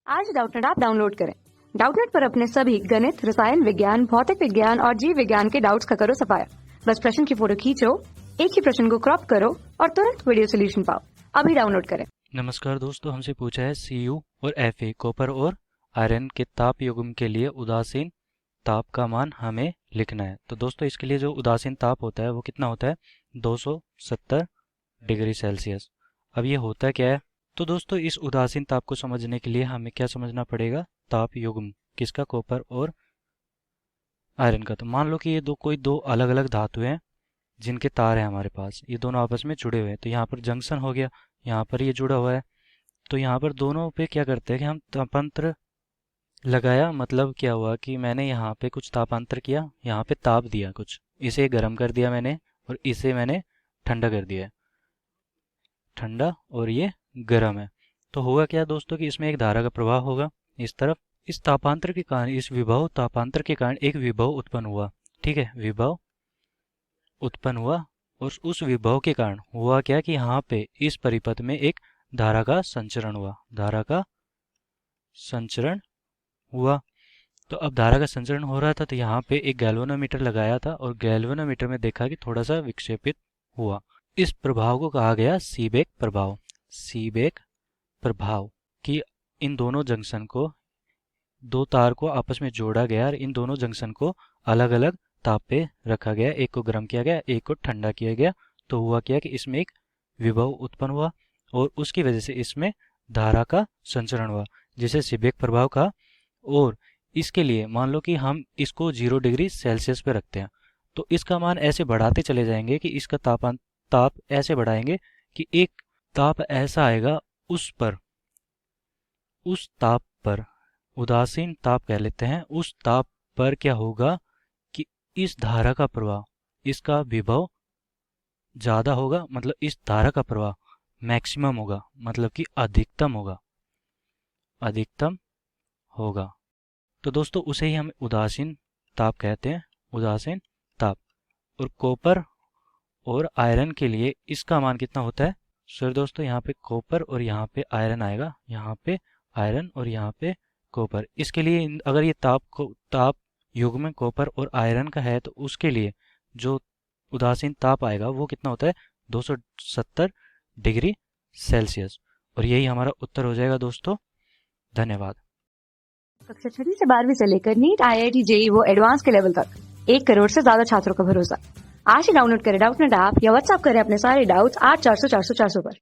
आज Doubtnut app download करें। Doubtnut पर अपने सभी गणित, रसायन विज्ञान, भौतिक विज्ञान और जीव विज्ञान के डाउट्स का करो सफाया। बस प्रश्न की फोटो खींचो, एक ही प्रश्न को क्रॉप करो और तुरंत वीडियो सोल्यूशन पाओ। अभी डाउनलोड करें। नमस्कार दोस्तों, हमसे पूछा है Cu और Fa कॉपर और आयरन के ताप युग्म के लिए उदासीन ताप का मान हमें लिखना है। तो दोस्तों इसके लिए जो उदासीन ताप होता है वो कितना होता है, 270 डिग्री सेल्सियस। अब ये होता क्या है, तो दोस्तों इस उदासीन ताप को समझने के लिए हमें क्या समझना पड़ेगा, ताप युग्म किसका, कॉपर और आयरन का। तो मान लो कि ये दो अलग अलग धातु हैं जिनके तार हैं हमारे पास, ये दोनों आपस में जुड़े हुए हैं। तो यहाँ पर जंक्शन हो गया, यहाँ पर ये जुड़ा हुआ है। तो यहाँ पर दोनों पे क्या करते हैं कि हम तापांतर लगाया, मतलब क्या हुआ कि मैंने यहाँ पे कुछ तापांतर किया, यहाँ पे ताप दिया कुछ, इसे गर्म कर दिया मैंने और इसे मैंने ठंडा कर दिया, ठंडा और ये गर्म है। तो होगा क्या दोस्तों कि इसमें एक धारा का प्रवाह होगा इस तरफ। इस तापांतर के कारण, इस विभव तापांतर के कारण एक विभव उत्पन्न हुआ, ठीक है, विभव उत्पन्न हुआ। और उस विभव के कारण हुआ क्या कि यहाँ पे इस परिपथ में एक धारा का संचरण हुआ, धारा का संचरण हुआ। तो अब धारा का संचरण हो रहा था, तो यहाँ पे एक गैल्वेनोमीटर लगाया था और गैल्वेनोमीटर में देखा कि थोड़ा सा विक्षेपित हुआ। इस प्रभाव को कहा गया सीबेक प्रभाव। सीबेक प्रभाव कि इन दोनों जंक्शन को, दो तार को आपस में जोड़ा गया और इन दोनों जंक्शन को अलग अलग ताप पे रखा गया, एक को गर्म किया गया, एक को ठंडा किया गया। तो हुआ क्या कि इसमें एक विभव उत्पन्न हुआ और उसकी वजह से इसमें धारा का संचरण हुआ, जिसे सीबेक प्रभाव कहा। और इसके लिए मान लो कि हम इसको 0 डिग्री सेल्सियस पे रखते हैं, तो इसका मान ऐसे बढ़ाते चले जाएंगे कि इसका ताप ऐसे बढ़ाएंगे कि एक ताप ऐसा आएगा उस ताप पर, उदासीन ताप कह लेते हैं, उस ताप पर क्या होगा कि इस धारा का प्रवाह, इसका विभव ज्यादा होगा, मतलब इस धारा का प्रवाह मैक्सिमम होगा, मतलब कि अधिकतम होगा, अधिकतम होगा। तो दोस्तों उसे ही हम उदासीन ताप कहते हैं, उदासीन ताप। और कॉपर और आयरन के लिए इसका मान कितना होता है सर दोस्तों, यहाँ पे कॉपर और यहाँ पे आयरन आएगा, यहाँ पे आयरन और यहाँ पे कॉपर। इसके लिए अगर ये ताप युग्म कॉपर और आयरन का है, तो उसके लिए जो उदासीन ताप आएगा वो कितना होता है, 270 डिग्री सेल्सियस। और यही हमारा उत्तर हो जाएगा दोस्तों। धन्यवाद। कक्षा 6 से 12वीं से लेकर नीट, IIT, JEE वो एडवांस के लेवल तक 1 करोड़ से ज्यादा छात्रों का भरोसा। आज ही डाउनलोड करें डाउटनेट ऐप या व्हाट्सएप करें अपने सारे डाउट्स 8400 400 400 पर।